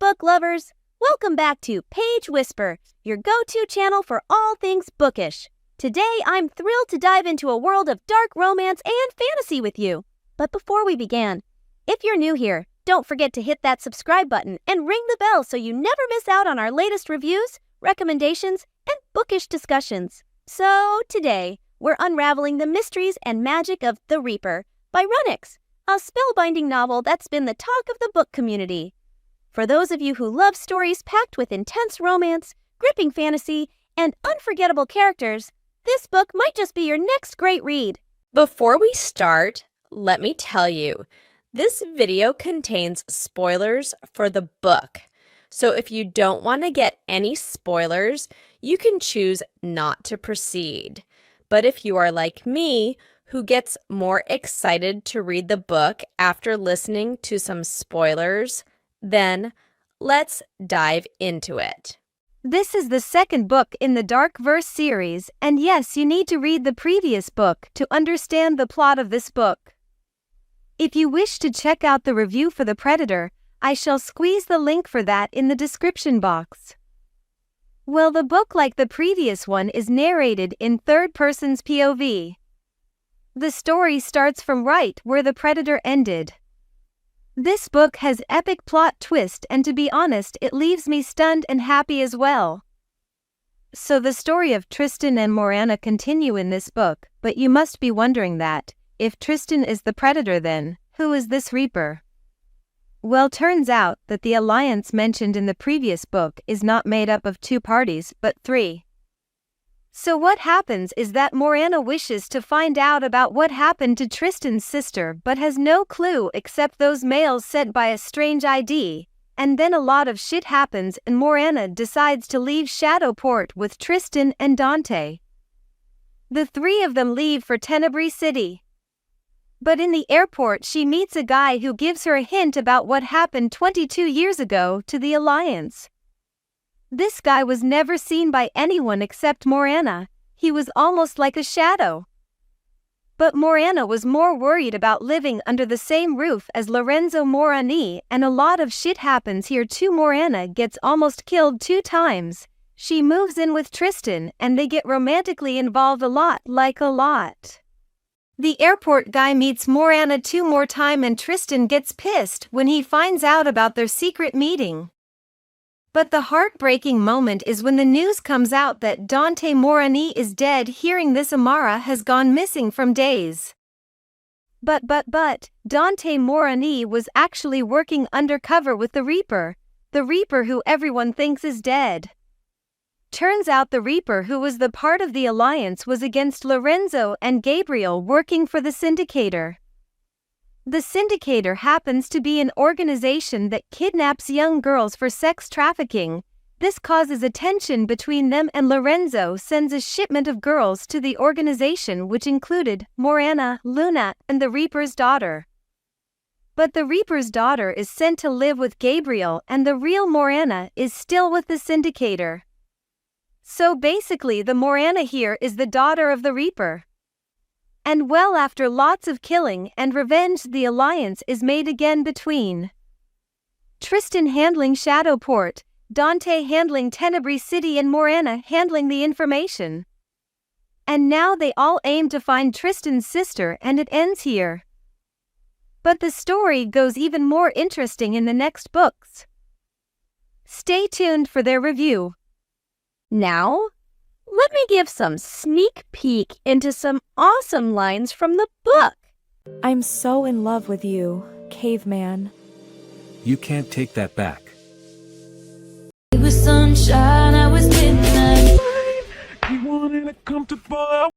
book lovers! Welcome back to Page Whisper, your go-to channel for all things bookish. Today, I'm thrilled to dive into a world of dark romance and fantasy with you. But before we begin, if you're new here, don't forget to hit that subscribe button and ring the bell so you never miss out on our latest reviews, recommendations, and bookish discussions. So today, we're unraveling the mysteries and magic of The Reaper by Runyx, a spellbinding novel that's been the talk of the book community. For those of you who love stories packed with intense romance, gripping fantasy, and unforgettable characters, this book might just be your next great read. Before we start, let me tell you, this video contains spoilers for the book. So if you don't want to get any spoilers, you can choose not to proceed. But if you are like me, who gets more excited to read the book after listening to some spoilers, then let's dive into it. This is the second book in the Dark Verse series, and yes, you need to read the previous book to understand the plot of this book. If you wish to check out the review for The Predator, I shall squeeze the link for that in the description box. Well, the book, like the previous one, is narrated in third person's POV. The story starts from right where The Predator ended. This book has epic plot twist, and to be honest, it leaves me stunned and happy as well. So the story of Tristan and Morana continue in this book, but you must be wondering that, if Tristan is the Predator, then who is this Reaper? Well, turns out that the alliance mentioned in the previous book is not made up of two parties, but three. So what happens is that Morana wishes to find out about what happened to Tristan's sister but has no clue except those mails sent by a strange ID, and then a lot of shit happens and Morana decides to leave Shadowport with Tristan and Dante. The three of them leave for Tenebrae City. But in the airport she meets a guy who gives her a hint about what happened 22 years ago to the Alliance. This guy was never seen by anyone except Morana. He was almost like a shadow. But Morana was more worried about living under the same roof as Lorenzo Morani, and a lot of shit happens here too. Morana gets almost killed 2 times. She moves in with Tristan and they get romantically involved a lot. The airport guy meets Morana 2 more times and Tristan gets pissed when he finds out about their secret meeting. But the heartbreaking moment is when the news comes out that Dante Morani is dead. Hearing this, Amara has gone missing from days. But Dante Morani was actually working undercover with the Reaper who everyone thinks is dead. Turns out the Reaper, who was the part of the Alliance, was against Lorenzo and Gabriel, working for the Syndicator. The Syndicator happens to be an organization that kidnaps young girls for sex trafficking. This causes a tension between them, and Lorenzo sends a shipment of girls to the organization, which included Morana, Luna, and the Reaper's daughter. But the Reaper's daughter is sent to live with Gabriel, and the real Morana is still with the Syndicator. So basically, the Morana here is the daughter of the Reaper. And well, after lots of killing and revenge, the alliance is made again between Tristan handling Shadowport, Dante handling Tenebrae City, and Morana handling the information. And now they all aim to find Tristan's sister, and it ends here. But the story goes even more interesting in the next books. Stay tuned for their review. Now, let me give some sneak peek into some awesome lines from the book. I'm so in love with you, caveman. You can't take that back. It was sunshine, I was midnight. You wanted a comfortable